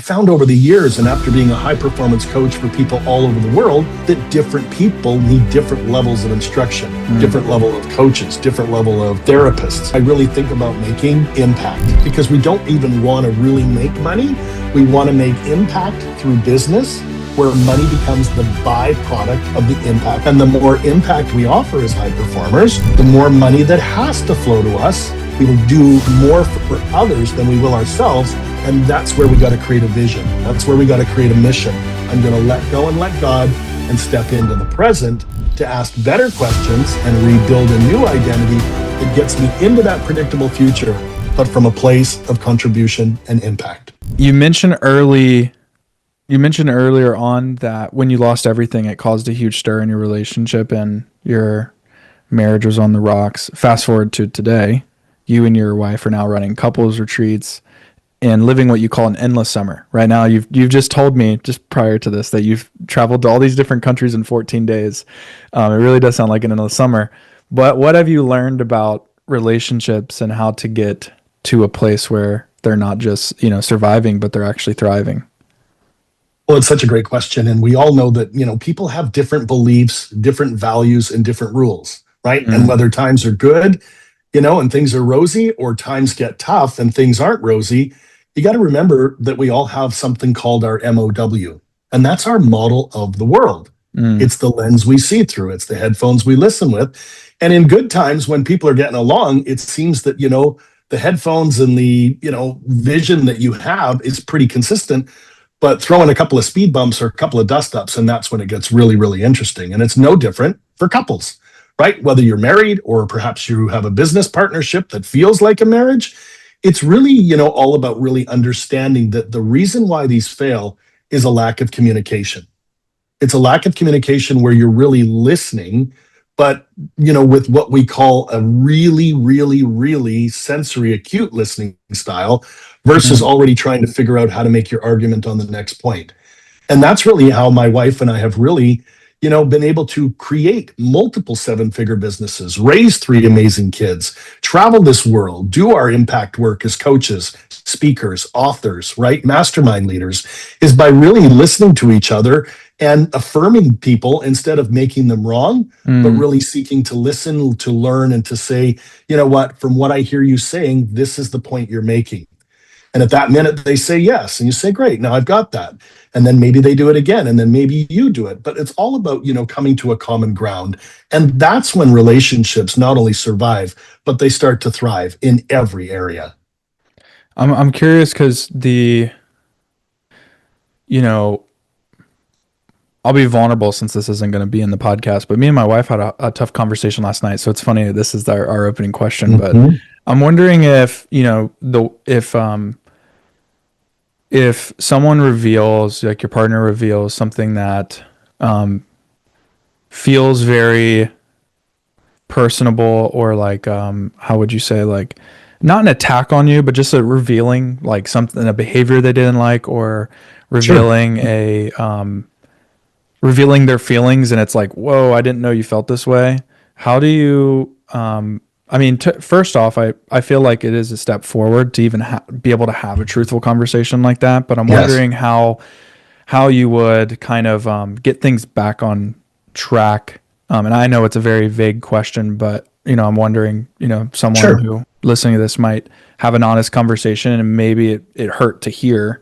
found over the years, and after being a high performance coach for people all over the world, that different people need different levels of instruction, different level of coaches, different level of therapists. I really think about making impact, because we don't even want to really make money. We want to make impact through business, where money becomes the byproduct of the impact. And the more impact we offer as high performers, the more money that has to flow to us. We will do more for others than we will ourselves. And that's where we got to create a vision. That's where we got to create a mission. I'm going to let go and let God and step into the present to ask better questions and rebuild a new identity that gets me into that predictable future, but from a place of contribution and impact. You mentioned earlier on that when you lost everything, it caused a huge stir in your relationship and your marriage was on the rocks. Fast forward to today, you and your wife are now running couples retreats and living what you call an endless summer. Right now, you've just told me just prior to this that you've traveled to all these different countries in 14 days. It really does sound like an endless summer. But what have you learned about relationships and how to get to a place where they're not just, surviving, but they're actually thriving? Well, it's such a great question. And we all know that, people have different beliefs, different values, and different rules, right? And whether times are good, and things are rosy, or times get tough and things aren't rosy, you got to remember that we all have something called our MOW, and that's our model of the world. It's the lens we see through. It's the headphones we listen with. And in good times, when people are getting along, it seems that, the headphones and the, vision that you have is pretty consistent, but throw in a couple of speed bumps or a couple of dust ups, and that's when it gets really, really interesting. And it's no different for couples, right? Whether you're married or perhaps you have a business partnership that feels like a marriage, it's really, all about really understanding that the reason why these fail is a lack of communication. It's a lack of communication where you're really listening, but, with what we call a really, really, really sensory acute listening style versus already trying to figure out how to make your argument on the next point. And that's really how my wife and I have really, been able to create multiple seven-figure businesses, raise 3 amazing kids, travel this world, do our impact work as coaches, speakers, authors, right? Mastermind leaders, is by really listening to each other and affirming people instead of making them wrong, but really seeking to listen, to learn, and to say, you know what, from what I hear you saying, this is the point you're making. And at that minute, they say yes. And you say, great, now I've got that. And then maybe they do it again. And then maybe you do it. But it's all about, coming to a common ground. And that's when relationships not only survive, but they start to thrive in every area. I'm curious because I'll be vulnerable since this isn't going to be in the podcast, but me and my wife had a tough conversation last night. So it's funny that this is our opening question, but I'm wondering if someone reveals, like your partner reveals something that feels very personable, or like how would you say, like not an attack on you, but just a revealing like something, a behavior they didn't like, or revealing revealing their feelings, and it's like, whoa, I didn't know you felt this way. How do you first off, I feel like it is a step forward to even be able to have a truthful conversation like that. But I'm wondering how you would kind of get things back on track. And I know it's a very vague question, but I'm wondering, someone who listening to this might have an honest conversation, and maybe it hurt to hear.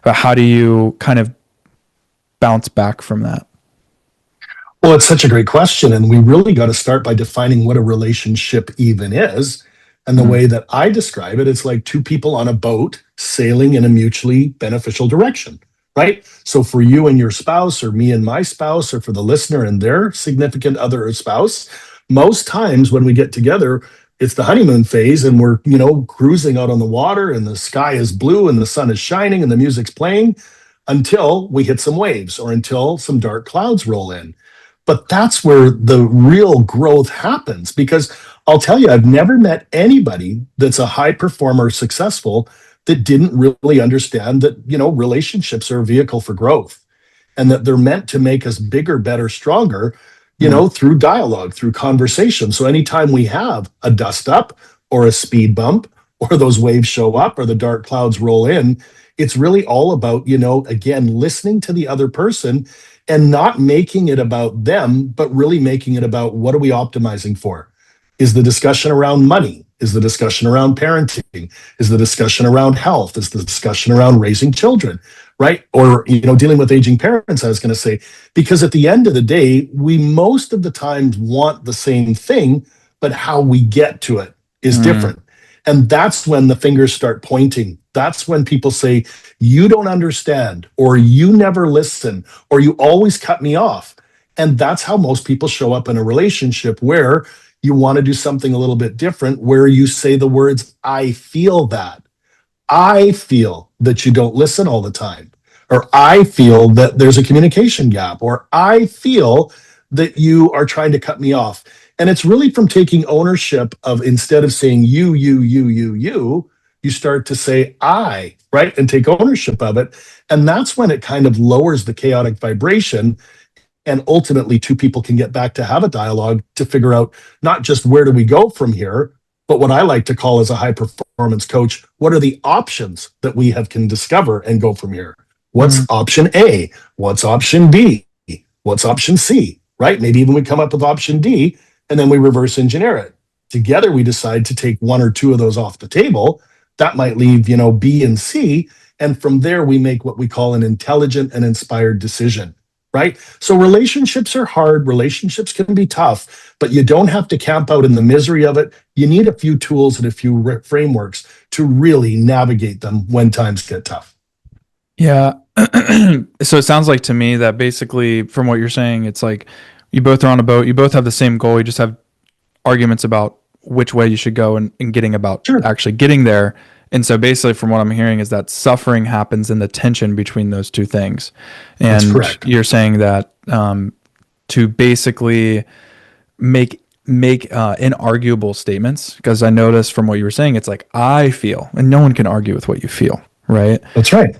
But how do you kind of bounce back from that? Well, it's such a great question. And we really got to start by defining what a relationship even is. And the way that I describe it, it's like 2 people on a boat sailing in a mutually beneficial direction, right? So for you and your spouse, or me and my spouse, or for the listener and their significant other or spouse, most times when we get together, it's the honeymoon phase, and we're, cruising out on the water, and the sky is blue and the sun is shining and the music's playing until we hit some waves, or until some dark clouds roll in. But that's where the real growth happens, because I'll tell you, I've never met anybody that's a high performer, successful, that didn't really understand that, relationships are a vehicle for growth, and that they're meant to make us bigger, better, stronger, through dialogue, through conversation. So anytime we have a dust up or a speed bump, or those waves show up, or the dark clouds roll in, It's really all about, again, listening to the other person and not making it about them, but really making it about what are we optimizing for? Is the discussion around money? Is the discussion around parenting? Is the discussion around health? Is the discussion around raising children? Right? Or, dealing with aging parents, I was going to say, because at the end of the day, we most of the time want the same thing, but how we get to it is Mm, different. And that's when the fingers start pointing. That's when people say, you don't understand, or you never listen, or you always cut me off. And that's how most people show up in a relationship where you want to do something a little bit different, where you say the words, I feel that. I feel that you don't listen all the time, or I feel that there's a communication gap, or I feel that you are trying to cut me off. And it's really from taking ownership of, instead of saying you start to say I, right? And take ownership of it. And that's when it kind of lowers the chaotic vibration. And ultimately, two people can get back to have a dialogue to figure out not just where do we go from here, but what I like to call as a high performance coach, what are the options that we have can discover and go from here? What's mm, option A? What's option B? What's option C? Right? Maybe even we come up with option D and then we reverse engineer it. Together, we decide to take one or two of those off the table. That might leave, B and C. And from there, we make what we call an intelligent and inspired decision. Right? So relationships are hard. Relationships can be tough, but you don't have to camp out in the misery of it. You need a few tools and a few frameworks to really navigate them when times get tough. yeah. So it sounds like to me that basically, from what you're saying, it's like you both are on a boat. You both have the same goal. You just have arguments about which way you should go and getting about Sure. actually getting there. And so basically from what I'm hearing is that suffering happens in the tension between those two things. That's And correct. you're saying that to basically make inarguable statements, because I noticed from what you were saying, it's like I feel, and no one can argue with what you feel, right? That's right.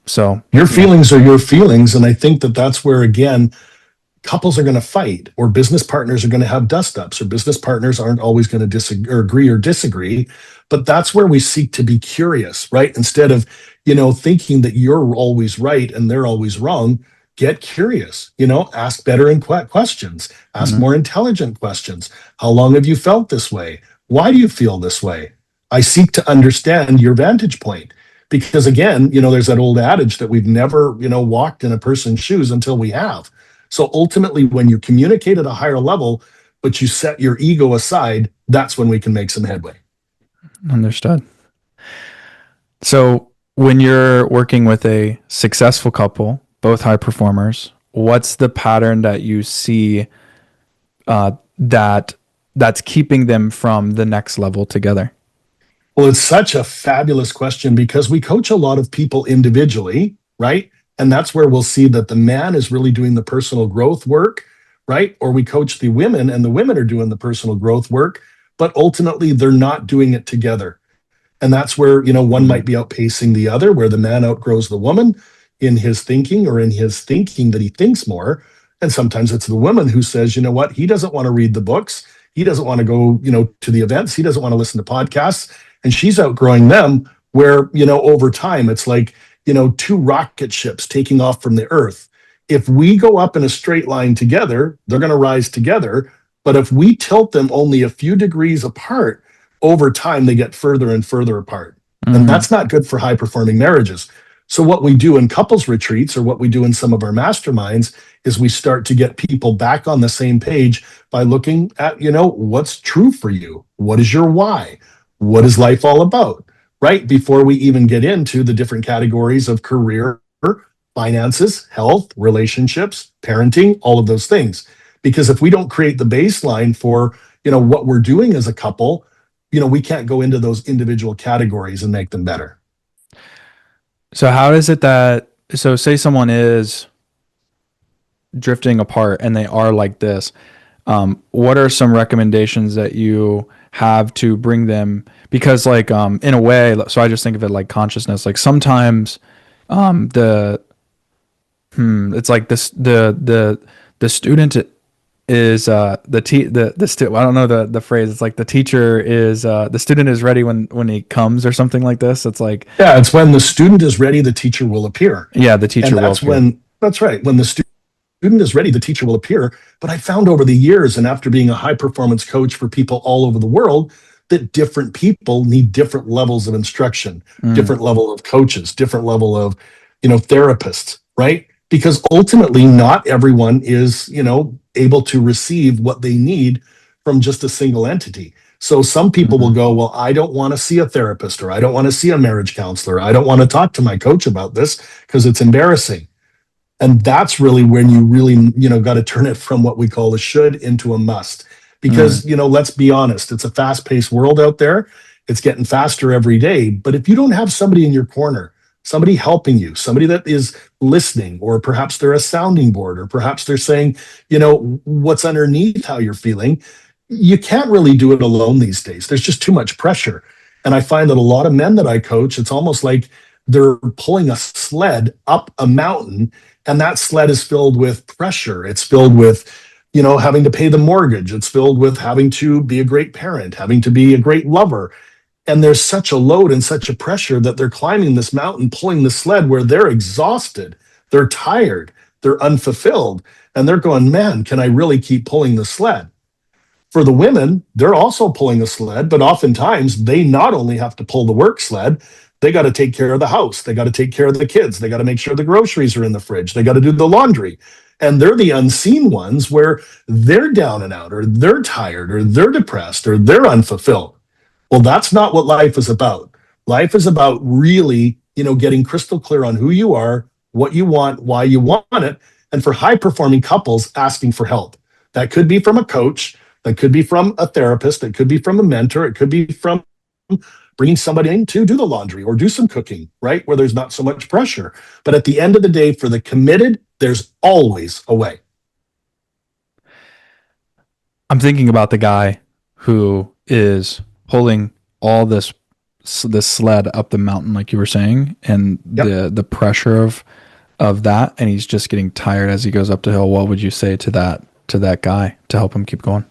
So Your yeah. feelings are your feelings. And I think that that's where, again, couples are going to fight, or business partners are going to have dust ups, or business partners aren't always going to disagree or agree or disagree. But that's where we seek to be curious, right? Instead of, thinking that you're always right and they're always wrong, get curious, ask better questions, ask Mhm. more intelligent questions. How long have you felt this way? Why do you feel this way? I seek to understand your vantage point. Because again, there's that old adage that we've never, walked in a person's shoes until we have. So ultimately, when you communicate at a higher level, but you set your ego aside, that's when we can make some headway. Understood. So when you're working with a successful couple, both high performers, what's the pattern that you see that's keeping them from the next level together? Well, it's such a fabulous question because we coach a lot of people individually, right? And that's where we'll see that the man is really doing the personal growth work, right? Or we coach the women and the women are doing the personal growth work, but ultimately they're not doing it together. And that's where, one might Mm, be outpacing the other, where the man outgrows the woman in his thinking, or in his thinking that he thinks more. And sometimes it's the woman who says, you know what, he doesn't want to read the books. He doesn't want to go, to the events. He doesn't want to listen to podcasts. And she's outgrowing them, where, over time, it's like, two rocket ships taking off from the earth. If we go up in a straight line together, they're going to rise together. But if we tilt them only a few degrees apart, over time they get further and further apart. And mm, that's not good for high performing marriages. So, what we do in couples retreats, or what we do in some of our masterminds, is we start to get people back on the same page by looking at, what's true for you? What is your why? What is life all about? Right? Before we even get into the different categories of career, finances, health, relationships, parenting, all of those things. Because if we don't create the baseline for, what we're doing as a couple, we can't go into those individual categories and make them better. so how is it that so say someone is drifting apart and they are like this, what are some recommendations that you have to bring them, because like in a way, so I just think of it like consciousness, like sometimes the it's like this the student is I don't know the phrase. It's like the teacher is the student is ready when he comes or something like this. It's like, Yeah, it's when the student is ready, the teacher will appear. yeah, the And teacher will that's appear. when, that's right, when the student is ready, the teacher will appear. But I found over the years, and after being a high performance coach for people all over the world, that different people need different levels of instruction, Mm, different level of coaches, different level of, therapists, right? Because ultimately, not everyone is, able to receive what they need from just a single entity. So some people will mm, go, well, I don't want to see a therapist, or I don't want to see a marriage counselor. I don't want to talk to my coach about this because it's embarrassing. And that's really when you really, got to turn it from what we call a should into a must. mm, Because, let's be honest, it's a fast paced world out there. It's getting faster every day. But if you don't have somebody in your corner, somebody helping you, somebody that is listening, or perhaps they're a sounding board, or perhaps they're saying, what's underneath how you're feeling, you can't really do it alone these days. There's just too much pressure. And I find that a lot of men that I coach, it's almost like they're pulling a sled up a mountain, and that sled is filled with pressure. It's filled with, having to pay the mortgage. It's filled with having to be a great parent, having to be a great lover. And there's such a load and such a pressure that they're climbing this mountain, pulling the sled, where they're exhausted, they're tired, they're unfulfilled, and they're going, man, can I really keep pulling the sled? For the women, they're also pulling a sled, but oftentimes they not only have to pull the work sled, they got to take care of the house. They got to take care of the kids. They got to make sure the groceries are in the fridge. They got to do the laundry. And they're the unseen ones where they're down and out, or they're tired, or they're depressed, or they're unfulfilled. Well, that's not what life is about. Life is about really, getting crystal clear on who you are, what you want, why you want it. And for high performing couples, asking for help. That could be from a coach, that could be from a therapist, it could be from a mentor, it could be from bringing somebody in to do the laundry or do some cooking, right? Where there's not so much pressure. But at the end of the day, for the committed, there's always a way. I'm thinking about the guy who is pulling all this sled up the mountain, like you were saying, and Yep. the pressure of that, and he's just getting tired as he goes up the hill. What would you say to that guy to help him keep going?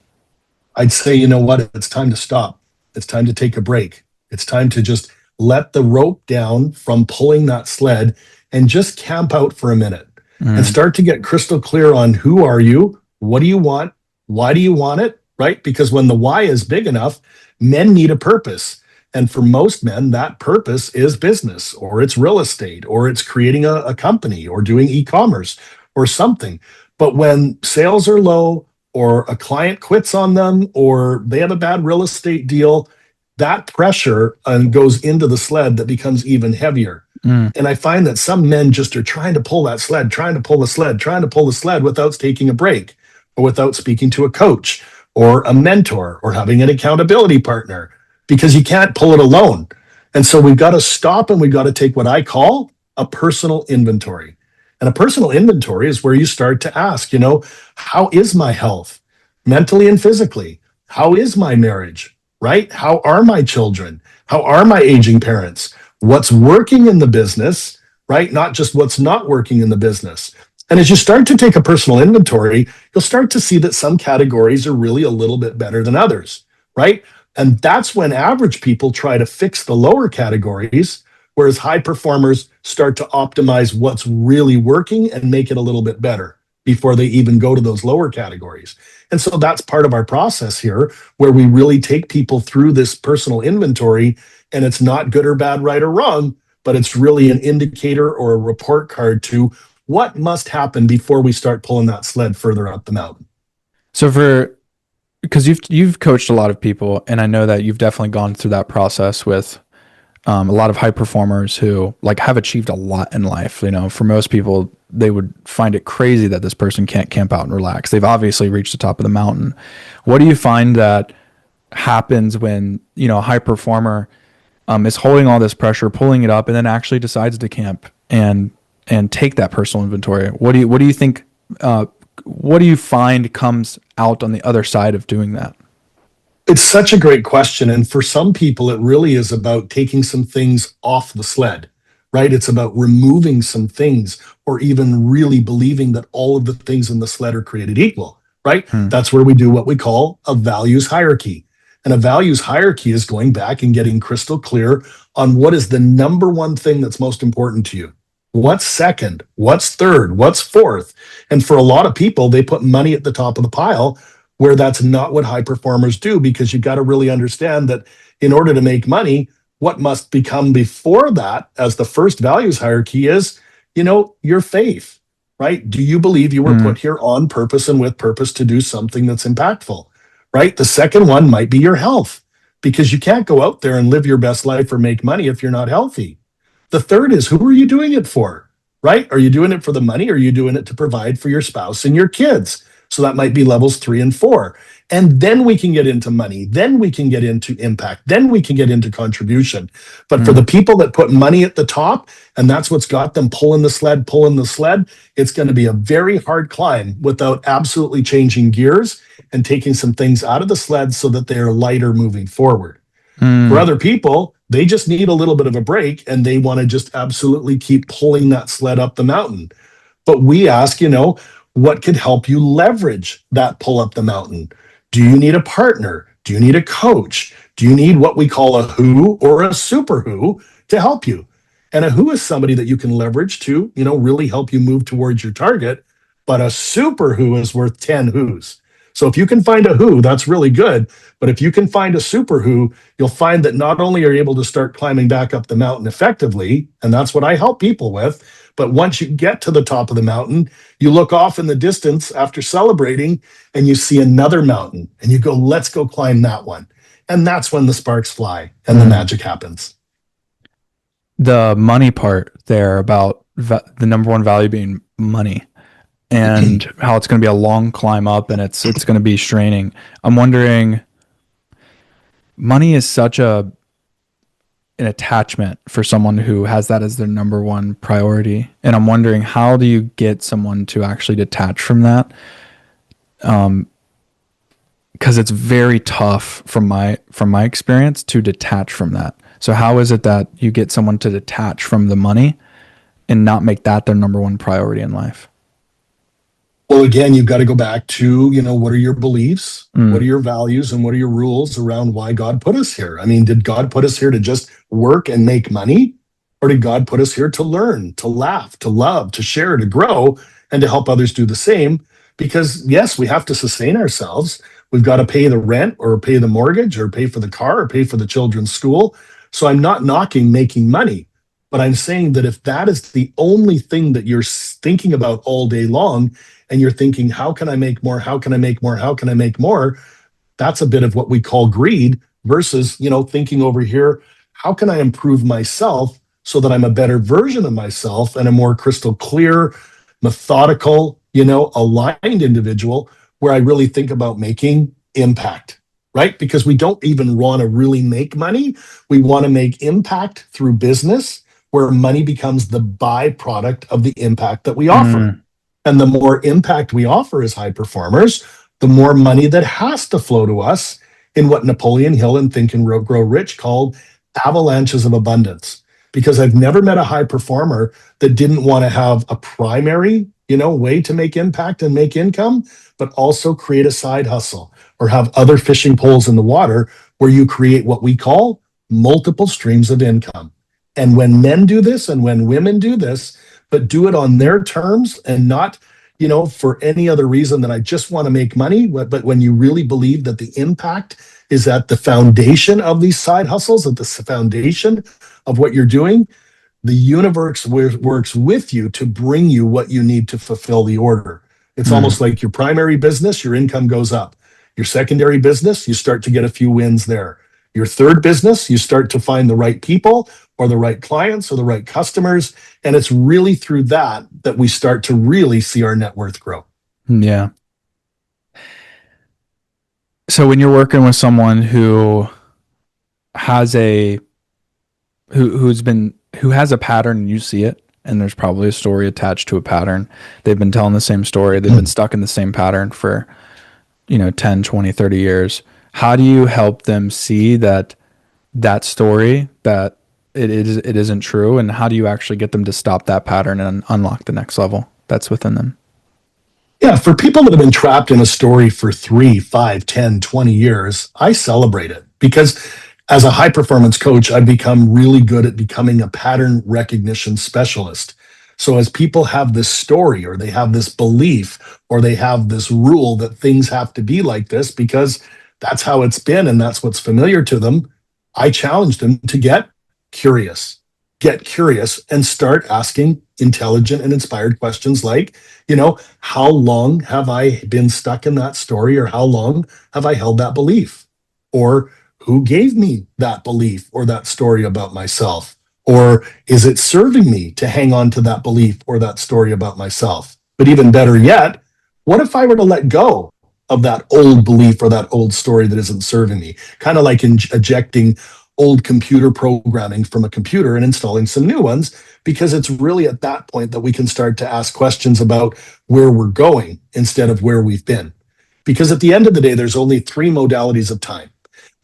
I'd say, you know what? It's time to stop. It's time to take a break. It's time to just let the rope down from pulling that sled and just camp out for a minute and Mm, start to get crystal clear on who are you? What do you want? Why do you want it? Right? Because when the why is big enough, men need a purpose. And for most men, that purpose is business, or it's real estate, or it's creating a company, or doing e commerce or something. But when sales are low, or a client quits on them, or they have a bad real estate deal, that pressure goes into the sled that becomes even heavier. mm, And I find that some men just are trying to pull that sled, trying to pull the sled, trying to pull the sled without taking a break, or without speaking to a coach or a mentor or having an accountability partner, because you can't pull it alone. And so we've got to stop, and we've got to take what I call a personal inventory. And a personal inventory is where you start to ask, how is my health mentally and physically? How is my marriage? Right? How are my children? How are my aging parents? What's working in the business, right? Not just what's not working in the business. And as you start to take a personal inventory, you'll start to see that some categories are really a little bit better than others, right? And that's when average people try to fix the lower categories, whereas high performers start to optimize what's really working and make it a little bit better before they even go to those lower categories. And so that's part of our process here, where we really take people through this personal inventory, and it's not good or bad, right or wrong, but it's really an indicator or a report card to what must happen before we start pulling that sled further up the mountain. so for because you've coached a lot of people, and I know that you've definitely gone through that process with a lot of high performers who like have achieved a lot in life. You know, for most people, they would find it crazy that this person can't camp out and relax. They've obviously reached the top of the mountain. What do you find that happens when a high performer is holding all this pressure, pulling it up, and then actually decides to camp and take that personal inventory? What do you think? What do you find comes out on the other side of doing that? It's such a great question. And for some people, it really is about taking some things off the sled, right? It's about removing some things, or even really believing that all of the things in the sled are created equal, right? Hmm. That's where we do what we call a values hierarchy. And a values hierarchy is going back and getting crystal clear on what is the number one thing that's most important to you. What's second? What's third? What's fourth? And for a lot of people, they put money at the top of the pile where that's not what high performers do, because you've got to really understand that in order to make money, what must become before that as the first values hierarchy is, your faith, right? Do you believe you were Hmm. put here on purpose and with purpose to do something that's impactful, right? The second one might be your health, because you can't go out there and live your best life or make money if you're not healthy. The third is, who are you doing it for, right? Are you doing it for the money? Or are you doing it to provide for your spouse and your kids? So that might be levels 3 and 4. And then we can get into money. Then we can get into impact. Then we can get into contribution. But for Hmm. the people that put money at the top, and that's what's got them pulling the sled, it's going to be a very hard climb without absolutely changing gears and taking some things out of the sled so that they're lighter moving forward. For Hmm. other people, they just need a little bit of a break and they want to just absolutely keep pulling that sled up the mountain. But we ask, what could help you leverage that pull up the mountain? Do you need a partner? Do you need a coach? Do you need what we call a who or a super who to help you? And a who is somebody that you can leverage to, really help you move towards your target. But a super who is worth 10 who's. So if you can find a who, that's really good. But if you can find a super who, you'll find that not only are you able to start climbing back up the mountain effectively, and that's what I help people with, but once you get to the top of the mountain, you look off in the distance after celebrating and you see another mountain and you go, let's go climb that one. And that's when the sparks fly and the Hmm. magic happens. The money part there about the number one value being money and how it's going to be a long climb up and it's going to be straining. I'm wondering, money is such an attachment for someone who has that as their number one priority, and I'm wondering, how do you get someone to actually detach from that? Because it's very tough from my experience to detach from that. So how is it that you get someone to detach from the money and not make that their number one priority in life? Well, again, you've got to go back to, what are your beliefs? What Mm. are your values and what are your rules around why God put us here? I mean, did God put us here to just work and make money? Or did God put us here to learn, to laugh, to love, to share, to grow, and to help others do the same? Because yes, we have to sustain ourselves. We've got to pay the rent or pay the mortgage or pay for the car or pay for the children's school. So I'm not knocking making money, but I'm saying that if that is the only thing that you're thinking about all day long, and you're thinking, how can I make more? How can I make more? How can I make more? That's a bit of what we call greed versus, thinking over here, how can I improve myself so that I'm a better version of myself and a more crystal clear, methodical, aligned individual where I really think about making impact, right? Because we don't even want to really make money. We want to make impact through business where money becomes the byproduct of the impact that we offer. Mm. And the more impact we offer as high performers, the more money that has to flow to us in what Napoleon Hill in Think and Grow Rich called avalanches of abundance. Because I've never met a high performer that didn't want to have a primary, way to make impact and make income, but also create a side hustle or have other fishing poles in the water where you create what we call multiple streams of income. And when men do this and when women do this, but do it on their terms and not, for any other reason than I just want to make money. But when you really believe that the impact is at the foundation of these side hustles, at the foundation of what you're doing, the universe works with you to bring you what you need to fulfill the order. It's Mm. almost like your primary business, your income goes up. Your secondary business, you start to get a few wins there. Your third business, you start to find the right people or the right clients or the right customers. And it's really through that that we start to really see our net worth grow. Yeah. So when you're working with someone who has a who has a pattern and you see it, and there's probably a story attached to a pattern. They've been telling the same story. They've been stuck in the same pattern for, 10, 20, 30 years. How do you help them see that story, that it isn't true, and how do you actually get them to stop that pattern and unlock the next level that's within them? Yeah, for people that have been trapped in a story for 3, 5, 10, 20 years, I celebrate it because as a high performance coach, I've become really good at becoming a pattern recognition specialist. So as people have this story or they have this belief or they have this rule that things have to be like this because that's how it's been and that's what's familiar to them, I challenge them to get curious and start asking intelligent and inspired questions like, how long have I been stuck in that story or how long have I held that belief? Or who gave me that belief or that story about myself? Or is it serving me to hang on to that belief or that story about myself? But even better yet, what if I were to let go of that old belief or that old story that isn't serving me? Kind of like ejecting old computer programming from a computer and installing some new ones, because it's really at that point that we can start to ask questions about where we're going instead of where we've been. Because at the end of the day, there's only three modalities of time.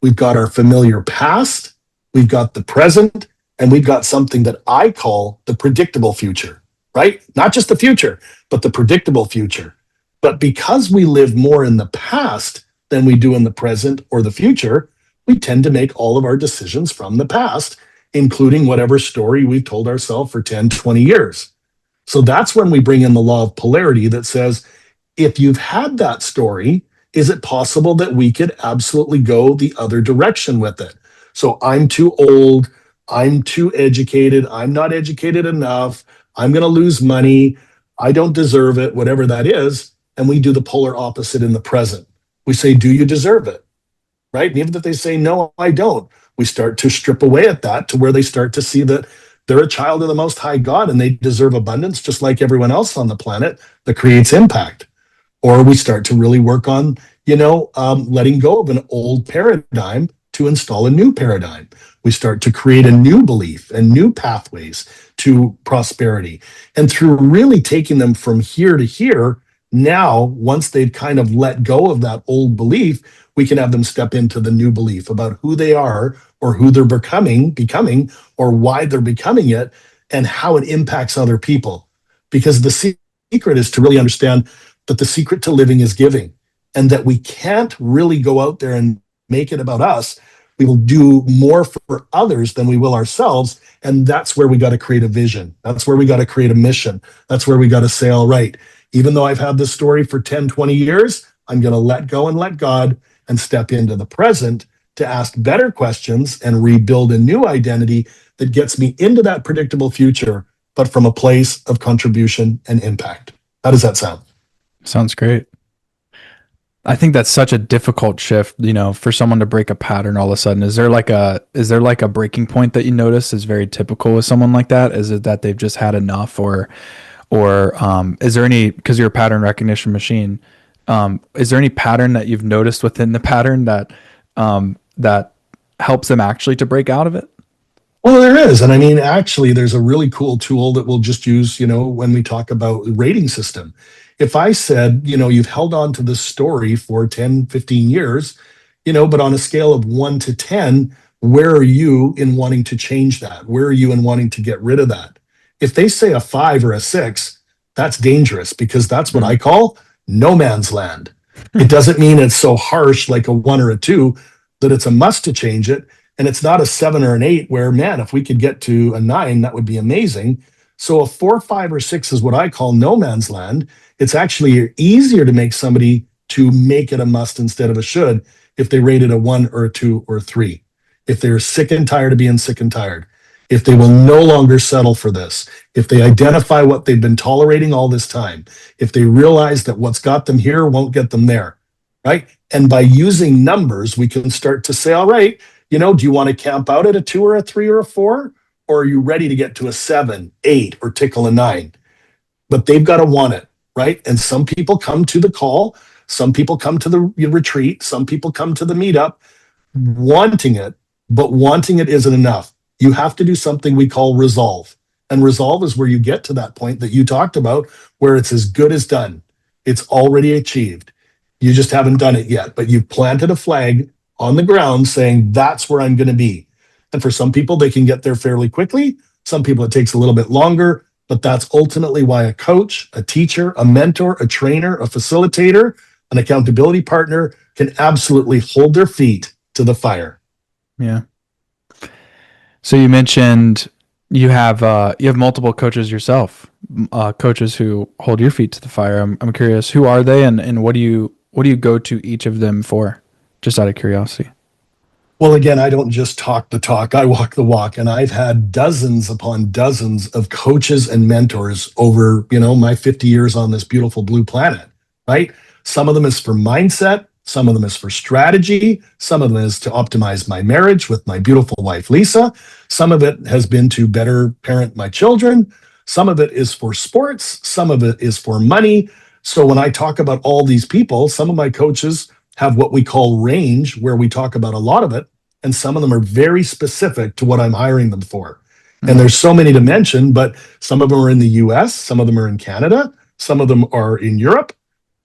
We've got our familiar past, we've got the present, and we've got something that I call the predictable future, right? Not just the future, but the predictable future. But because we live more in the past than we do in the present or the future, we tend to make all of our decisions from the past, including whatever story we've told ourselves for 10, 20 years. So that's when we bring in the law of polarity that says, if you've had that story, is it possible that we could absolutely go the other direction with it? So I'm too old. I'm too educated. I'm not educated enough. I'm going to lose money. I don't deserve it, whatever that is. And we do the polar opposite in the present. We say, do you deserve it? Right? And even if they say, no, I don't, we start to strip away at that to where they start to see that they're a child of the Most High God and they deserve abundance just like everyone else on the planet that creates impact. Or we start to really work on, letting go of an old paradigm to install a new paradigm. We start to create a new belief and new pathways to prosperity. And through really taking them from here to here, now, once they've kind of let go of that old belief, we can have them step into the new belief about who they are or who they're becoming, or why they're becoming it and how it impacts other people. Because the secret is to really understand that the secret to living is giving and that we can't really go out there and make it about us. We will do more for others than we will ourselves. And that's where we got to create a vision. That's where we got to create a mission. That's where we got to say, all right, even though I've had this story for 10, 20 years, I'm going to let go and let God and step into the present to ask better questions and rebuild a new identity that gets me into that predictable future, but from a place of contribution and impact. How does that sound? Sounds great. I think that's such a difficult shift, for someone to break a pattern all of a sudden. Is there like a breaking point that you notice is very typical with someone like that? Is it that they've just had enough, or is there any, because you're a pattern recognition machine, is there any pattern that you've noticed within the pattern that helps them actually to break out of it? Well, there is. And I mean, actually, there's a really cool tool that we'll just use, when we talk about rating system. If I said, you've held on to this story for 10, 15 years, but on a scale of 1 to 10, where are you in wanting to change that? Where are you in wanting to get rid of that? If they say a 5 or a 6, that's dangerous because that's what I call no man's land. It doesn't mean it's so harsh like a 1 or a 2 that it's a must to change it. And it's not a 7 or an 8 where, man, if we could get to a 9, that would be amazing. So a 4, 5, or 6 is what I call no man's land. It's actually easier to make somebody to make it a must instead of a should if they rate it a 1 or a 2 or a 3. If they're sick and tired of being sick and tired, if they will no longer settle for this, if they identify what they've been tolerating all this time, if they realize that what's got them here won't get them there, right? And by using numbers, we can start to say, all right, do you want to camp out at a 2 or a 3 or a 4? Or are you ready to get to a 7, 8, or tickle a 9? But they've got to want it, right? And some people come to the call, some people come to the retreat, some people come to the meetup wanting it, but wanting it isn't enough. You have to do something we call resolve. And resolve is where you get to that point that you talked about, where it's as good as done. It's already achieved. You just haven't done it yet, but you've planted a flag on the ground saying, that's where I'm going to be. And for some people, they can get there fairly quickly. Some people, it takes a little bit longer, But that's ultimately why a coach, a teacher, a mentor, a trainer, a facilitator, an accountability partner can absolutely hold their feet to the fire. Yeah. So you mentioned you have multiple coaches yourself, coaches who hold your feet to the fire. I'm curious, who are they, and what do you go to each of them for? Just out of curiosity. Well, again, I don't just talk the talk, I walk the walk. And I've had dozens upon dozens of coaches and mentors over, my 50 years on this beautiful blue planet, right? Some of them is for mindset, some of them is for strategy, some of them is to optimize my marriage with my beautiful wife, Lisa. Some of it has been to better parent my children. Some of it is for sports, some of it is for money. So when I talk about all these people, some of my coaches have what we call range, where we talk about a lot of it, and some of them are very specific to what I'm hiring them for. And Mm-hmm. there's so many to mention, but some of them are in the US, some of them are in Canada, some of them are in Europe.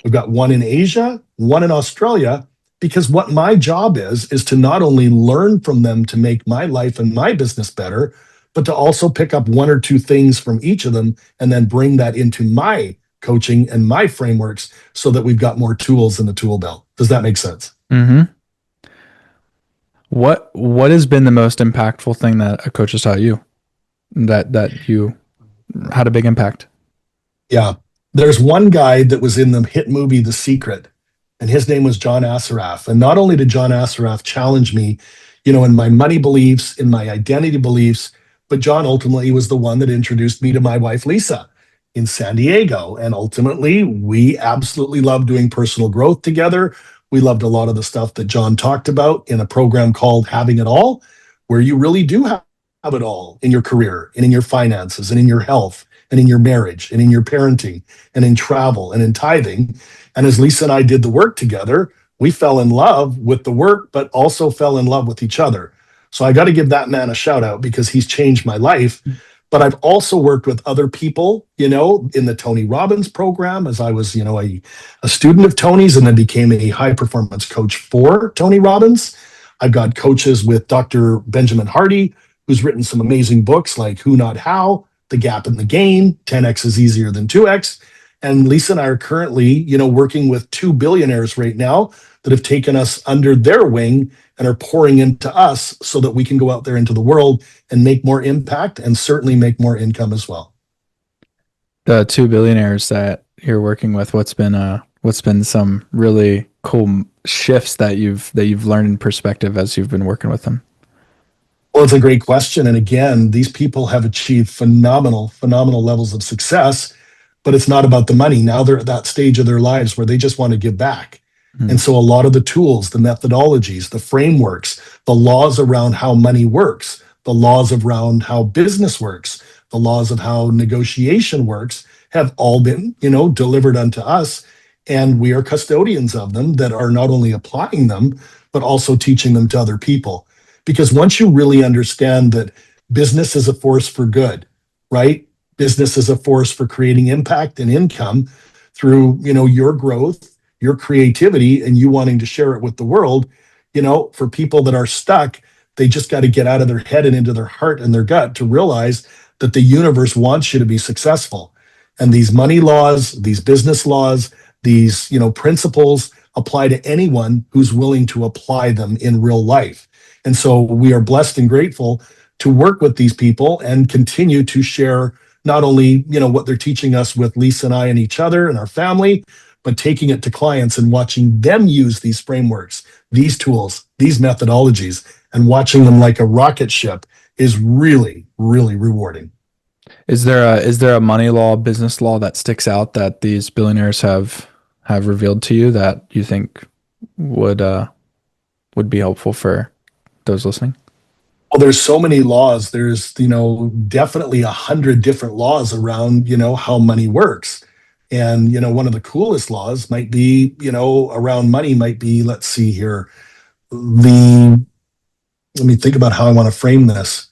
We've got one in Asia, one in Australia, because what my job is to not only learn from them to make my life and my business better, but to also pick up one or two things from each of them and then bring that into my coaching and my frameworks so that we've got more tools in the tool belt. Does that make sense? Mm-hmm. What has been the most impactful thing that a coach has taught you that you had a big impact? Yeah. There's one guy that was in the hit movie The Secret, and his name was John Assaraf. And not only did John Assaraf challenge me, in my money beliefs, in my identity beliefs, but John ultimately was the one that introduced me to my wife, Lisa, in San Diego. And ultimately, we absolutely loved doing personal growth together. We loved a lot of the stuff that John talked about in a program called Having It All, where you really do have it all in your career and in your finances and in your health and in your marriage and in your parenting and in travel and in tithing. And as Lisa and I did the work together, we fell in love with the work, but also fell in love with each other. So I got to give that man a shout out because he's changed my life. But I've also worked with other people, in the Tony Robbins program as I was, a student of Tony's and then became a high performance coach for Tony Robbins. I've got coaches with Dr. Benjamin Hardy, who's written some amazing books like Who Not How, The Gap in the Game, 10X is Easier Than 2X. And Lisa and I are currently, working with two billionaires right now that have taken us under their wing and are pouring into us so that we can go out there into the world and make more impact and certainly make more income as well. The two billionaires that you're working with, what's been some really cool shifts that you've learned in perspective as you've been working with them? Well, it's a great question. And again, these people have achieved phenomenal, phenomenal levels of success, but it's not about the money. Now they're at that stage of their lives where they just want to give back. Mm. And so a lot of the tools, the methodologies, the frameworks, the laws around how money works, the laws around how business works, the laws of how negotiation works have all been, delivered unto us. And we are custodians of them that are not only applying them, but also teaching them to other people. Because once you really understand that business is a force for good, right? Business is a force for creating impact and income through, your growth, your creativity, and you wanting to share it with the world. For people that are stuck, they just got to get out of their head and into their heart and their gut to realize that the universe wants you to be successful. And these money laws, these business laws, these, principles apply to anyone who's willing to apply them in real life. And so we are blessed and grateful to work with these people and continue to share not only, what they're teaching us with Lisa and I and each other and our family, but taking it to clients and watching them use these frameworks, these tools, these methodologies, and watching them like a rocket ship is really, really rewarding. Is there a money law, business law that sticks out that these billionaires have revealed to you that you think would would be helpful for those listening? Well, there's so many laws. There's, definitely 100 different laws around, how money works. And, one of the coolest laws might be, around money might be, let's see here, let me think about how I want to frame this.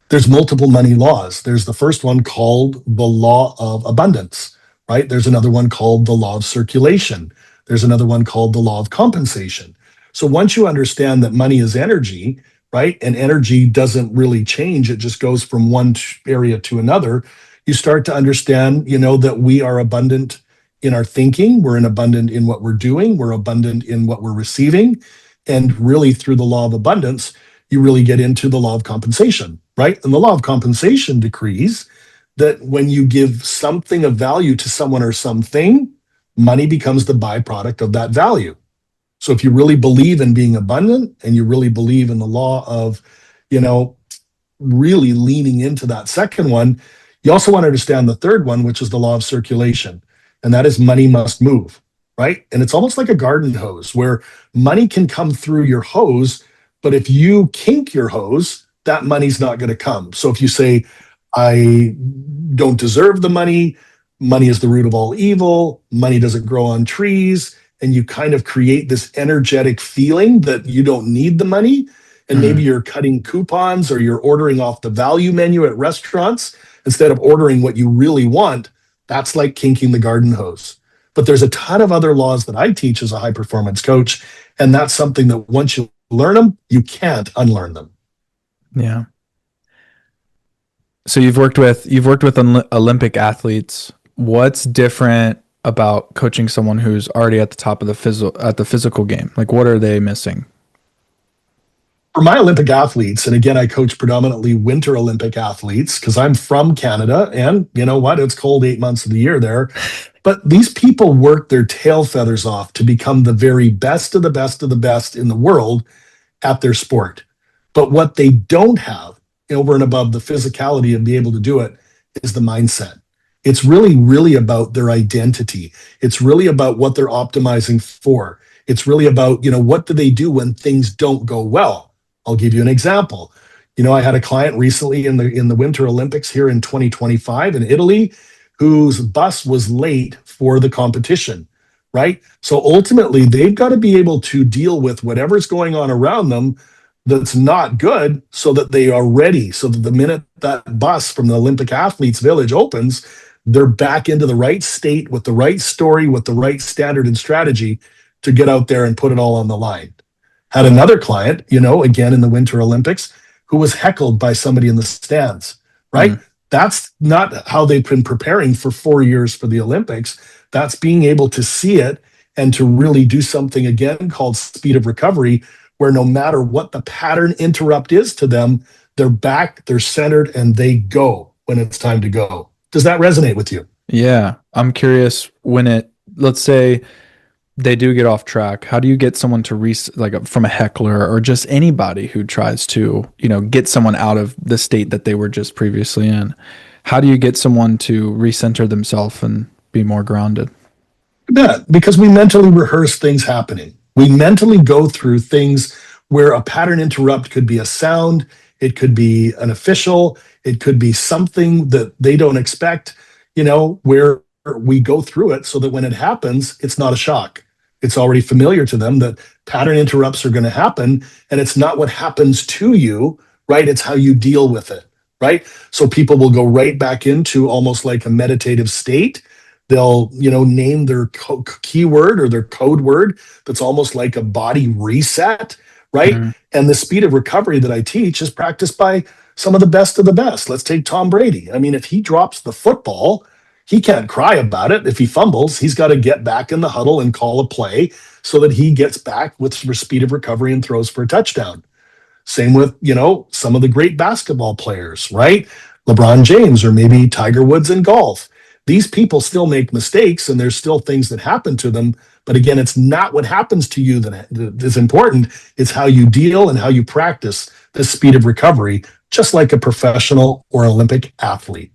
There's multiple money laws. There's the first one called the law of abundance, right? There's another one called the law of circulation. There's another one called the law of compensation. So once you understand that money is energy, right? And energy doesn't really change, it just goes from one area to another. You start to understand, that we are abundant in our thinking, we're abundant in what we're doing, we're abundant in what we're receiving. And really, through the law of abundance, you really get into the law of compensation, right? And the law of compensation decrees that when you give something of value to someone or something, money becomes the byproduct of that value. So if you really believe in being abundant and you really believe in the law of, you know, really leaning into that second one, you also want to understand the third one, which is the law of circulation. And that is money must move, right? And it's almost like a garden hose where money can come through your hose, but if you kink your hose, that money's not going to come. So if you say, I don't deserve the money, money is the root of all evil, money doesn't grow on trees, and you kind of create this energetic feeling that you don't need the money, and maybe Mm. you're cutting coupons or you're ordering off the value menu at restaurants instead of ordering what you really want. That's like kinking the garden hose. But there's a ton of other laws that I teach as a high performance coach. And that's something that once you learn them, you can't unlearn them. Yeah. So you've worked with Olympic athletes. What's different about coaching someone who's already at the top of the physical game? Like, what are they missing? For my Olympic athletes, and again, I coach predominantly winter Olympic athletes because I'm from Canada, and you know what? It's cold 8 months of the year there. But these people work their tail feathers off to become the very best of the best of the best in the world at their sport. But what they don't have over and above the physicality of being able to do it is the mindset. It's really, really about their identity. It's really about what they're optimizing for. It's really about, what do they do when things don't go well? I'll give you an example. I had a client recently in the Winter Olympics here in 2025 in Italy whose bus was late for the competition, right? So ultimately, they've got to be able to deal with whatever's going on around them that's not good so that they are ready. So that the minute that bus from the Olympic Athletes Village opens, they're back into the right state with the right story, with the right standard and strategy to get out there and put it all on the line. Had another client, again in the Winter Olympics, who was heckled by somebody in the stands, right? Mm. That's not how they've been preparing for 4 years for the Olympics. That's being able to see it and to really do something again called speed of recovery, where no matter what the pattern interrupt is to them, they're back, they're centered, and they go when it's time to go. Does that resonate with you? Yeah, I'm curious let's say they do get off track. How do you get someone to like from a heckler or just anybody who tries to, get someone out of the state that they were just previously in? How do you get someone to recenter themselves and be more grounded? Yeah, because we mentally rehearse things happening. We mentally go through things where a pattern interrupt could be a sound, it could be an official, it could be something that they don't expect, where we go through it so that when it happens, it's not a shock. It's already familiar to them that pattern interrupts are going to happen, and it's not what happens to you, right? It's how you deal with it, right? So people will go right back into almost like a meditative state. They'll name their keyword or their code word that's almost like a body reset, right? Mm. And the speed of recovery that I teach is practiced by some of the best of the best. Let's take Tom Brady. I mean, if he drops the football, he can't cry about it. If he fumbles, he's got to get back in the huddle and call a play so that he gets back with speed of recovery and throws for a touchdown. Same with, some of the great basketball players, right? LeBron James or maybe Tiger Woods in golf. These people still make mistakes and there's still things that happen to them. But again, it's not what happens to you that is important. It's how you deal and how you practice the speed of recovery, just like a professional or Olympic athlete.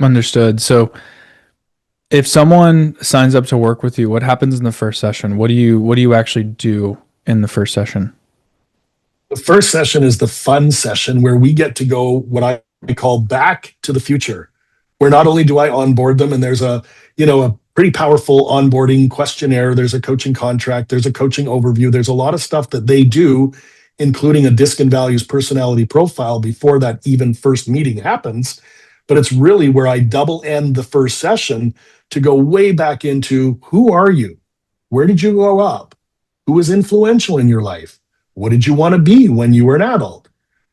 Understood. So if someone signs up to work with you, what happens in the first session? What do you actually do in the first session? The first session is the fun session where we get to go what I call back to the future, where not only do I onboard them and there's a pretty powerful onboarding questionnaire, there's a coaching contract, there's a coaching overview, there's a lot of stuff that they do, including a disc and values personality profile before that even first meeting happens. But it's really where I double end the first session to go way back into who are you? Where did you grow up? Who was influential in your life? What did you want to be when you were an adult?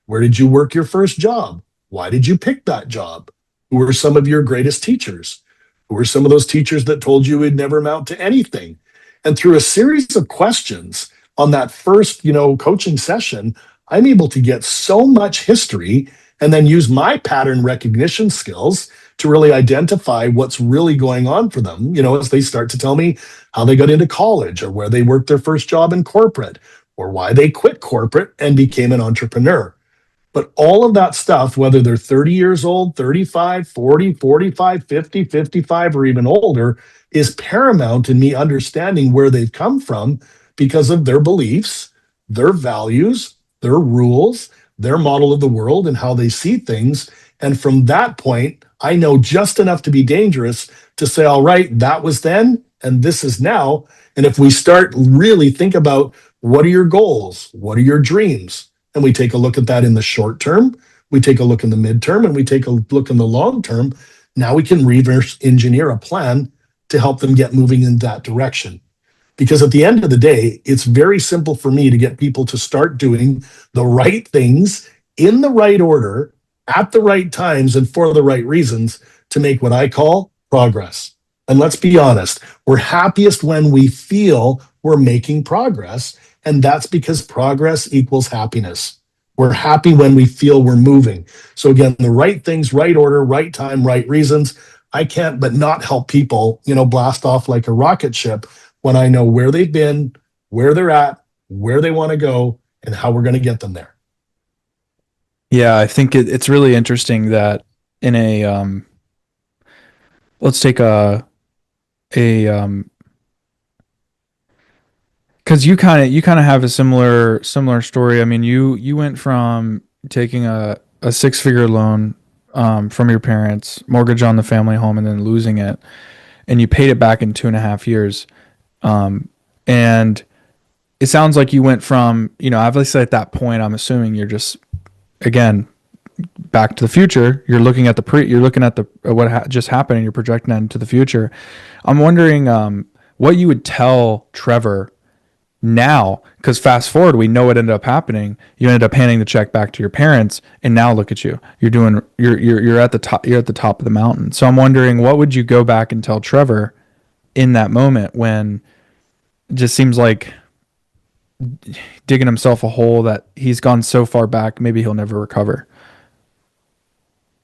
Where did you work your first job? Why did you pick that job? Who were some of your greatest teachers? Who were some of those teachers that told you it'd never amount to anything? And through a series of questions on that first, coaching session, I'm able to get so much history and then use my pattern recognition skills to really identify what's really going on for them, as they start to tell me how they got into college or where they worked their first job in corporate or why they quit corporate and became an entrepreneur. But all of that stuff, whether they're 30 years old, 35, 40, 45, 50, 55, or even older, is paramount in me understanding where they've come from because of their beliefs, their values, their rules, their model of the world, and how they see things. And from that point, I know just enough to be dangerous to say, all right, that was then, and this is now. And if we start really think about what are your goals? What are your dreams? And we take a look at that in the short term, we take a look in the midterm, and we take a look in the long term. Now we can reverse engineer a plan to help them get moving in that direction. Because at the end of the day, it's very simple for me to get people to start doing the right things in the right order, at the right times, and for the right reasons to make what I call progress. And let's be honest, we're happiest when we feel we're making progress. And that's because progress equals happiness. We're happy when we feel we're moving. So again, the right things, right order, right time, right reasons. I can't but not help people, blast off like a rocket ship when I know where they've been, where they're at, where they want to go, and how we're going to get them there. Yeah, I think it's really interesting that in a let's take a because you kind of have a similar story. I mean, you went from taking a 6-figure loan from your parents, mortgage on the family home, and then losing it, and you paid it back in 2.5 years. And it sounds like you went from, obviously at that point, I'm assuming you're just, again, back to the future. You're looking at you're looking at the just happened, and you're projecting that into the future. I'm wondering what you would tell Trevor now, because fast forward, we know what ended up happening. You ended up handing the check back to your parents, and now look at you. You're at the top. You're at the top of the mountain. So I'm wondering, what would you go back and tell Trevor in that moment when it just seems like digging himself a hole that he's gone so far back, maybe he'll never recover.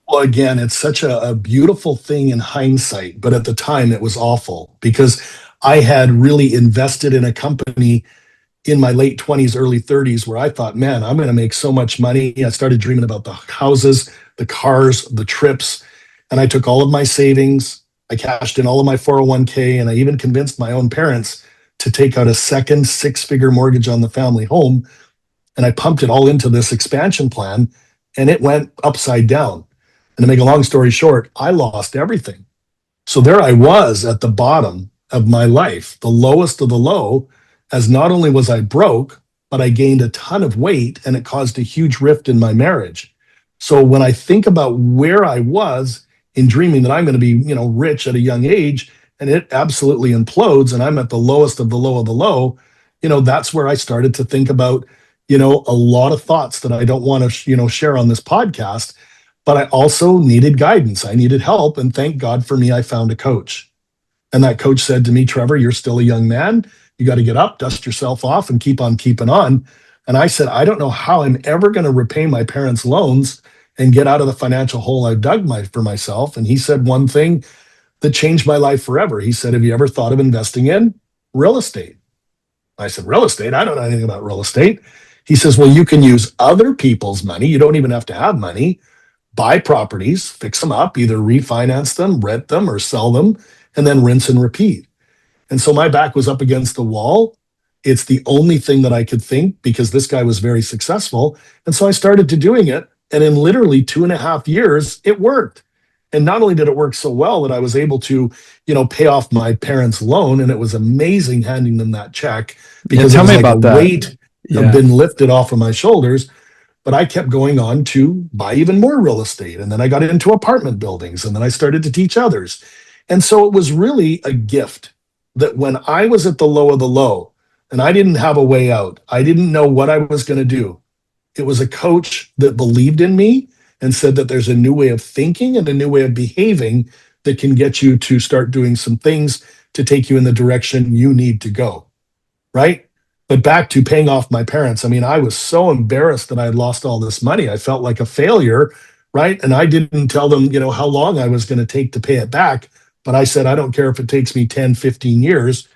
Well, again, it's such a beautiful thing in hindsight, but at the time it was awful because I had really invested in a company in my late 20s, early 30s, where I thought, man, I'm going to make so much money. I started dreaming about the houses, the cars, the trips, and I took all of my savings. I cashed in all of my 401k, and I even convinced my own parents to take out a second 6-figure mortgage on the family home. And I pumped it all into this expansion plan, and it went upside down. And to make a long story short, I lost everything. So there I was at the bottom of my life, the lowest of the low, as not only was I broke, but I gained a ton of weight and it caused a huge rift in my marriage. So when I think about where I was in dreaming that I'm going to be, rich at a young age, and it absolutely implodes and I'm at the lowest of the low of the low, that's where I started to think about, a lot of thoughts that I don't want to, share on this podcast. But I also needed guidance. I needed help. And thank God for me, I found a coach. And that coach said to me, Trevor, you're still a young man. You got to get up, dust yourself off, and keep on keeping on. And I said, I don't know how I'm ever going to repay my parents' loans and get out of the financial hole I dug for myself. And he said one thing that changed my life forever. He said, have you ever thought of investing in real estate? I said, real estate? I don't know anything about real estate. He says, well, you can use other people's money. You don't even have to have money. Buy properties, fix them up, either refinance them, rent them, or sell them, and then rinse and repeat. And so my back was up against the wall. It's the only thing that I could think because this guy was very successful. And so I started to doing it. And in literally 2.5 years, it worked. And not only did it work so well that I was able to, pay off my parents' loan, and it was amazing handing them that check because Tell it was me like about a that. weight had Yeah. been lifted off of my shoulders. But I kept going on to buy even more real estate. And then I got into apartment buildings and then I started to teach others. And so it was really a gift that when I was at the low of the low and I didn't have a way out, I didn't know what I was going to do. It was a coach that believed in me and said that there's a new way of thinking and a new way of behaving that can get you to start doing some things to take you in the direction you need to go. Right. But back to paying off my parents. I mean, I was so embarrassed that I had lost all this money. I felt like a failure. Right. And I didn't tell them, how long I was going to take to pay it back. But I said, I don't care if it takes me 10, 15 years,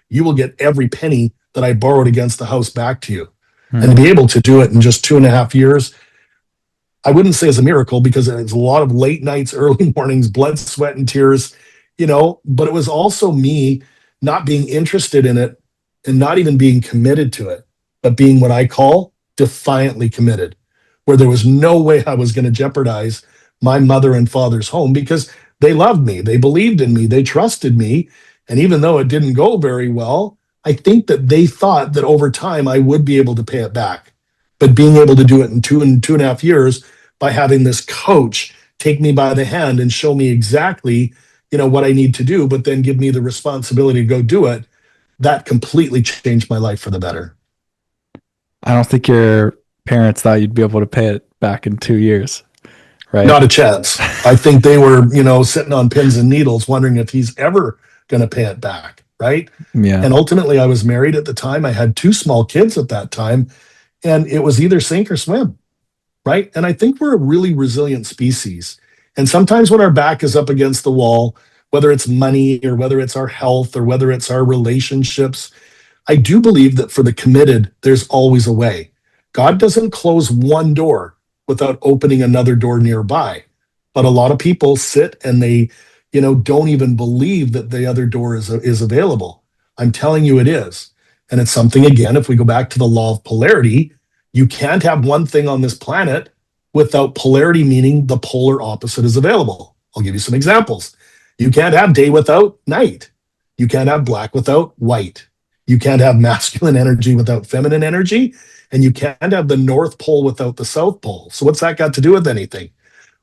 you will get every penny that I borrowed against the house back to you. And to be able to do it in just 2.5 years, I wouldn't say it's a miracle because it's a lot of late nights, early mornings, blood, sweat, and tears, but it was also me not being interested in it and not even being committed to it, but being what I call defiantly committed, where there was no way I was going to jeopardize my mother and father's home because they loved me, they believed in me, they trusted me. And even though it didn't go very well, I think that they thought that over time I would be able to pay it back. But being able to do it in 2.5 years by having this coach take me by the hand and show me exactly, what I need to do, but then give me the responsibility to go do it, that completely changed my life for the better. I don't think your parents thought you'd be able to pay it back in 2 years, right? Not a chance. I think they were, sitting on pins and needles, wondering if he's ever going to pay it back. Right. Yeah. And ultimately, I was married at the time. I had 2 small kids at that time, and it was either sink or swim. Right. And I think we're a really resilient species. And sometimes when our back is up against the wall, whether it's money or whether it's our health or whether it's our relationships, I do believe that for the committed, there's always a way. God doesn't close one door without opening another door nearby. But a lot of people sit and they, don't even believe that the other door is available. I'm telling you it is. And it's something, again, if we go back to the law of polarity, you can't have one thing on this planet without polarity, meaning the polar opposite is available. I'll give you some examples. You can't have day without night. You can't have black without white. You can't have masculine energy without feminine energy. And you can't have the North Pole without the South Pole. So what's that got to do with anything?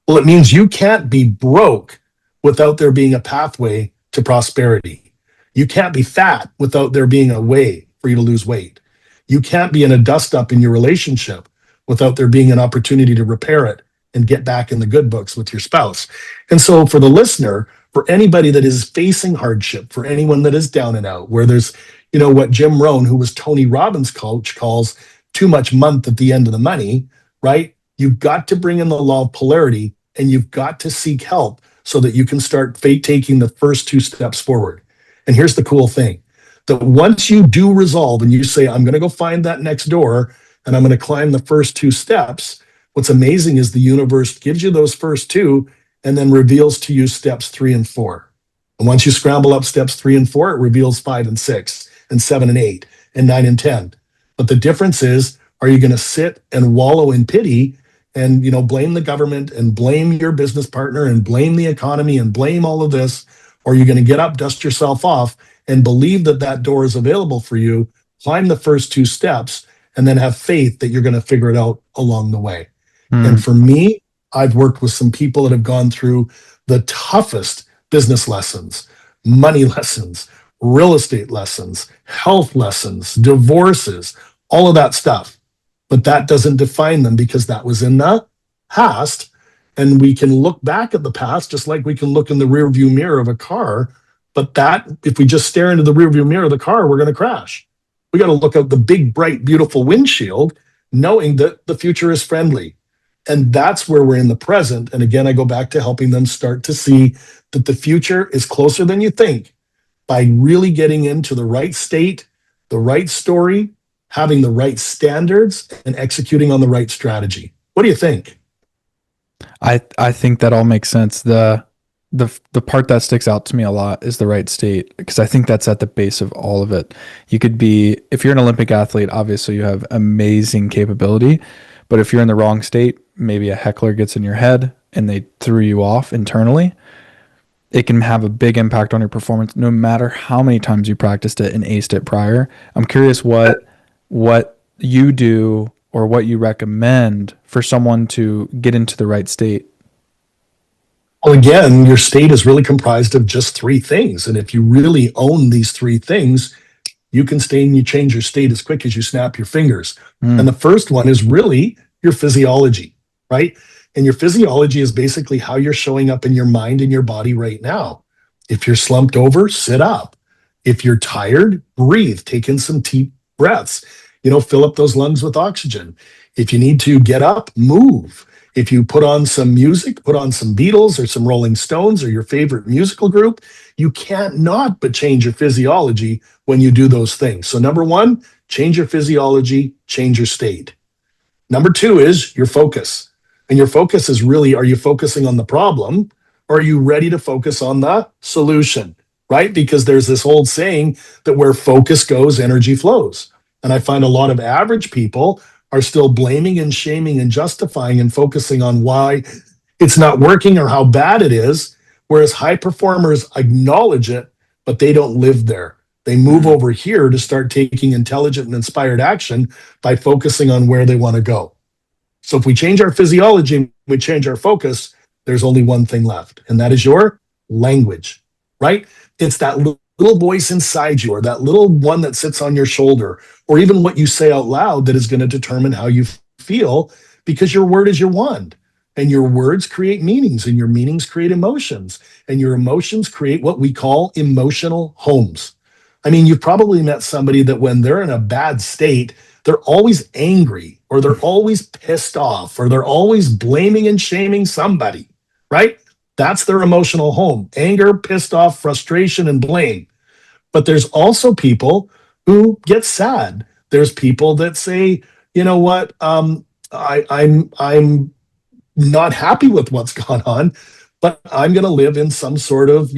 Well, it means you can't be broke without there being a pathway to prosperity. You can't be fat without there being a way for you to lose weight. You can't be in a dust up in your relationship without there being an opportunity to repair it and get back in the good books with your spouse. And so for the listener, for anybody that is facing hardship, for anyone that is down and out, where there's, what Jim Rohn, who was Tony Robbins' coach, calls too much month at the end of the money, right? You've got to bring in the law of polarity and you've got to seek help so that you can start taking the first 2 steps forward. And here's the cool thing, that once you do resolve and you say, I'm going to go find that next door and I'm going to climb the first 2 steps, what's amazing is the universe gives you those first 2 and then reveals to you steps 3 and 4. And once you scramble up steps 3 and 4, it reveals 5 and 6 and 7 and 8 and 9 and 10. But the difference is, are you going to sit and wallow in pity and, blame the government and blame your business partner and blame the economy and blame all of this? Or are you going to get up, dust yourself off, and believe that that door is available for you, climb the first 2 steps, and then have faith that you're going to figure it out along the way? And for me, I've worked with some people that have gone through the toughest business lessons, money lessons, real estate lessons, health lessons, divorces, all of that stuff. But that doesn't define them because that was in the past. And we can look back at the past just like we can look in the rearview mirror of a car. But that, if we just stare into the rearview mirror of the car, we're going to crash. We got to look out the big, bright, beautiful windshield, knowing that the future is friendly. And that's where we're in the present. And again, I go back to helping them start to see that the future is closer than you think by really getting into the right state, the right story, having the right standards, and executing on the right strategy. What do you think? I think that all makes sense. The part that sticks out to me a lot is the right state, because I think that's at the base of all of it. You could be, if you're an Olympic athlete, obviously you have amazing capability, but if you're in the wrong state, maybe a heckler gets in your head and they threw you off internally, it can have a big impact on your performance no matter how many times you practiced it and aced it prior. I'm curious what you do or what you recommend for someone to get into the right state. Well, again, your state is really comprised of just 3 things. And if you really own these 3 things, you can stay and you change your state as quick as you snap your fingers. And the first one is really your physiology, right? And your physiology is basically how you're showing up in your mind and your body right now. If you're slumped over, sit up. If you're tired, breathe, take in some deep breaths, fill up those lungs with oxygen. If you need to get up, move. If you put on some music, put on some Beatles or some Rolling Stones or your favorite musical group, you can't not but change your physiology when you do those things. So, number one, change your physiology, change your state. Number two is your focus. And your focus is really, are you focusing on the problem or are you ready to focus on the solution? Right? Because there's this old saying that where focus goes, energy flows. And I find a lot of average people are still blaming and shaming and justifying and focusing on why it's not working or how bad it is. Whereas high performers acknowledge it, but they don't live there. They move over here to start taking intelligent and inspired action by focusing on where they want to go. So if we change our physiology, we change our focus, there's only one thing left, and that is your language, right? It's that little voice inside you or that little one that sits on your shoulder or even what you say out loud that is going to determine how you feel, because your word is your wand. And your words create meanings, and your meanings create emotions, and your emotions create what we call emotional homes. I mean, you've probably met somebody that when they're in a bad state, they're always angry or they're always pissed off or they're always blaming and shaming somebody, right? That's their emotional home: anger, pissed off, frustration, and blame. But there's also people who get sad. There's people that say, you know what, I'm not happy with what's gone on, but I'm going to live in some sort of,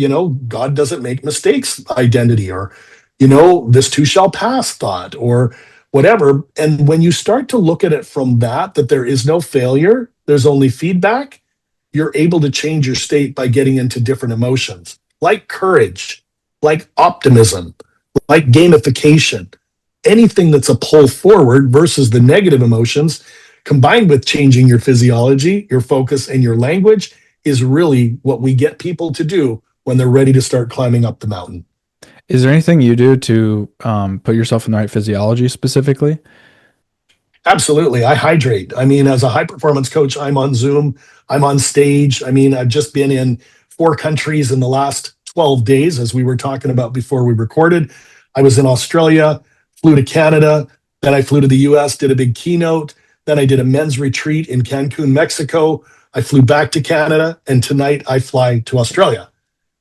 God doesn't make mistakes identity, or, this too shall pass thought, or whatever. And when you start to look at it from that there is no failure, there's only feedback, you're able to change your state by getting into different emotions like courage, like optimism, like gamification, anything that's a pull forward versus the negative emotions, combined with changing your physiology, your focus, and your language is really what we get people to do when they're ready to start climbing up the mountain. Is there anything you do to put yourself in the right physiology specifically? Absolutely. I hydrate. I mean, as a high performance coach, I'm on Zoom, I'm on stage. I mean, I've just been in 4 countries in the last 12 days, as we were talking about before we recorded. I was in Australia, flew to Canada, then I flew to the US, did a big keynote. Then I did a men's retreat in Cancun, Mexico. I flew back to Canada, and tonight I fly to Australia.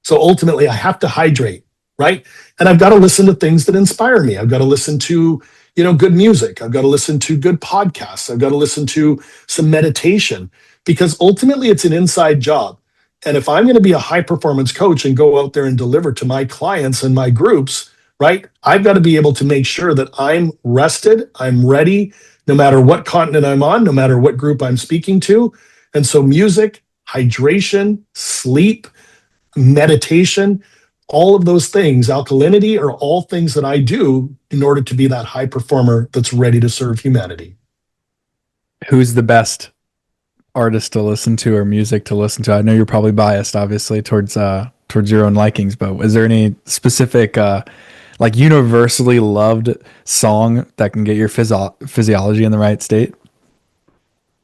So ultimately, I have to hydrate, right? And I've got to listen to things that inspire me. I've got to listen to, good music. I've got to listen to good podcasts. I've got to listen to some meditation, because ultimately it's an inside job. And if I'm going to be a high performance coach and go out there and deliver to my clients and my groups, right, I've got to be able to make sure that I'm rested, I'm ready, no matter what continent I'm on, no matter what group I'm speaking to. And so music, hydration, sleep, meditation, all of those things, alkalinity, are all things that I do in order to be that high performer that's ready to serve humanity. Who's the best artist to listen to or music to listen to? I know you're probably biased, obviously, towards your own likings, but is there any specific like universally loved song that can get your physiology in the right state?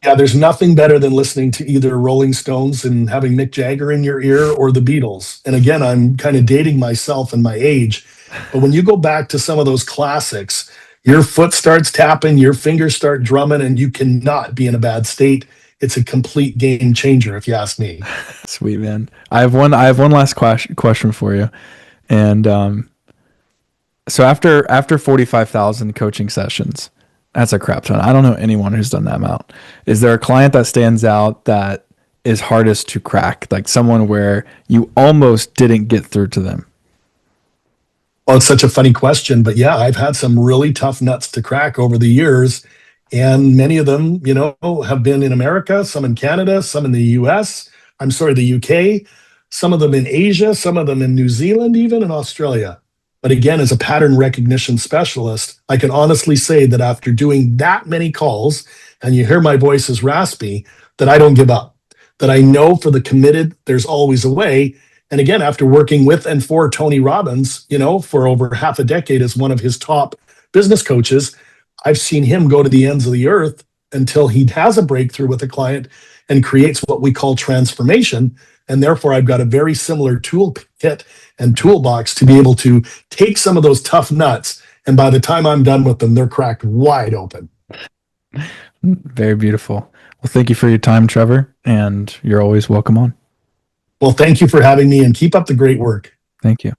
Yeah, there's nothing better than listening to either Rolling Stones and having Mick Jagger in your ear, or the Beatles. And again, I'm kind of dating myself and my age, but when you go back to some of those classics, your foot starts tapping, your fingers start drumming, and you cannot be in a bad state. It's a complete game changer, if you ask me. Sweet, man. I have one last question for you. And so after 45,000 coaching sessions, that's a crap ton. I don't know anyone who's done that amount. Is there a client that stands out that is hardest to crack? Like someone where you almost didn't get through to them? Well, it's such a funny question, but yeah, I've had some really tough nuts to crack over the years. And many of them, have been in America, some in Canada, some in the US, I'm sorry, the UK, some of them in Asia, some of them in New Zealand, even in Australia. But again, as a pattern recognition specialist, I can honestly say that after doing that many calls, and you hear my voice is raspy, that I don't give up, that I know for the committed, there's always a way. And again, after working with and for Tony Robbins, for over half a decade as one of his top business coaches, I've seen him go to the ends of the earth until he has a breakthrough with a client. and creates what we call transformation. And therefore, I've got a very similar toolkit and toolbox to be able to take some of those tough nuts. And by the time I'm done with them, they're cracked wide open. Very beautiful. Well, thank you for your time, Trevor, and you're always welcome on. Well, thank you for having me and keep up the great work. Thank you.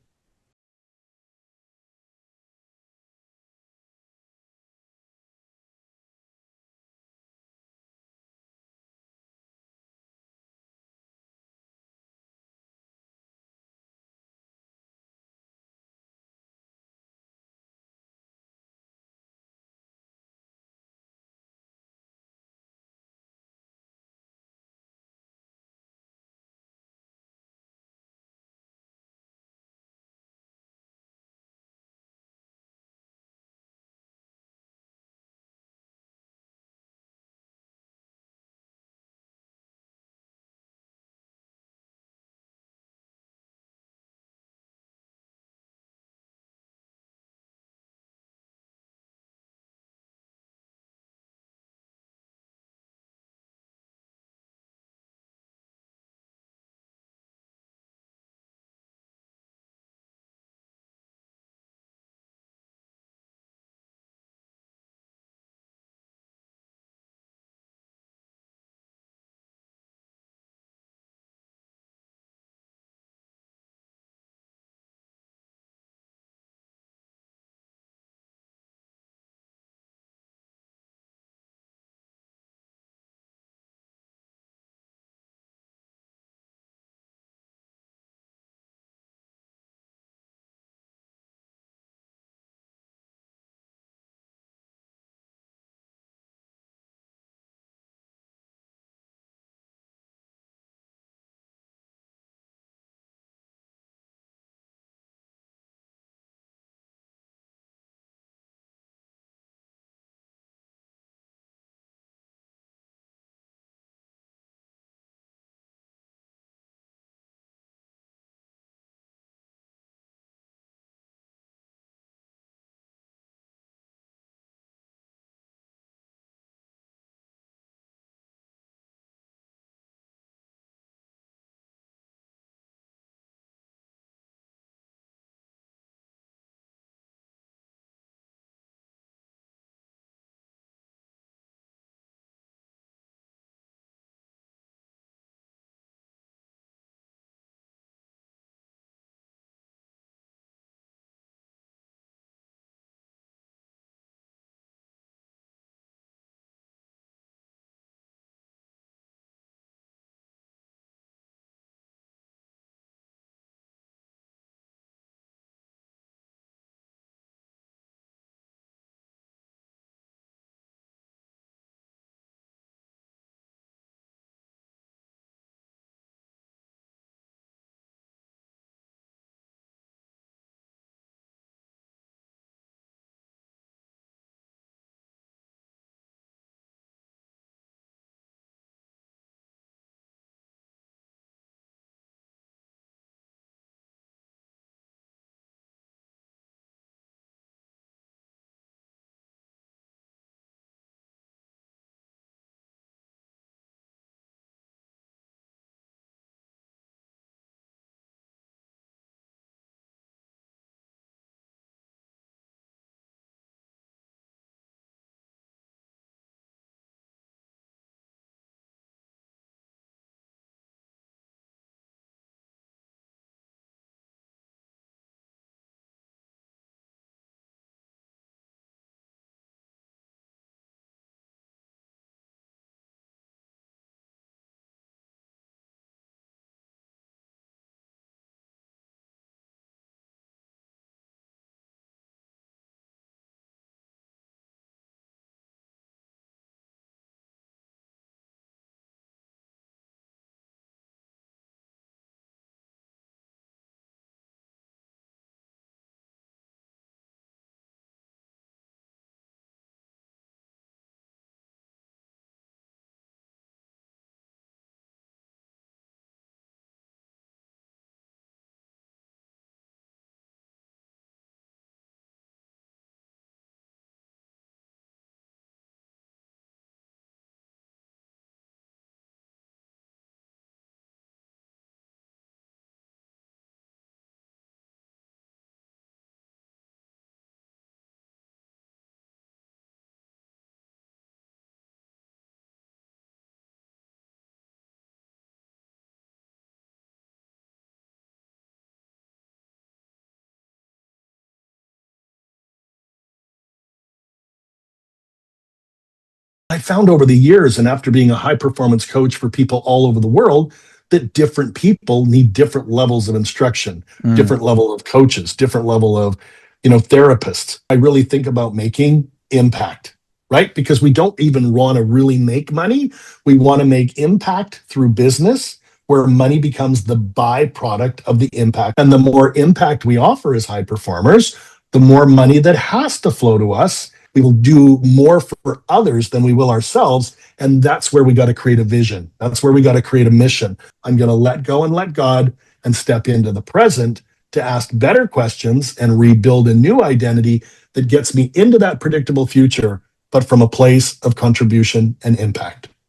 I found over the years, and after being a high performance coach for people all over the world, that different people need different levels of instruction, Mm. different level of coaches, different level of, therapists. I really think about making impact, right? Because we don't even want to really make money. We want to make impact through business, where money becomes the byproduct of the impact. And the more impact we offer as high performers, the more money that has to flow to us. We will do more for others than we will ourselves. And that's where we got to create a vision. That's where we got to create a mission. I'm going to let go and let God and step into the present to ask better questions and rebuild a new identity that gets me into that predictable future, but from a place of contribution and impact.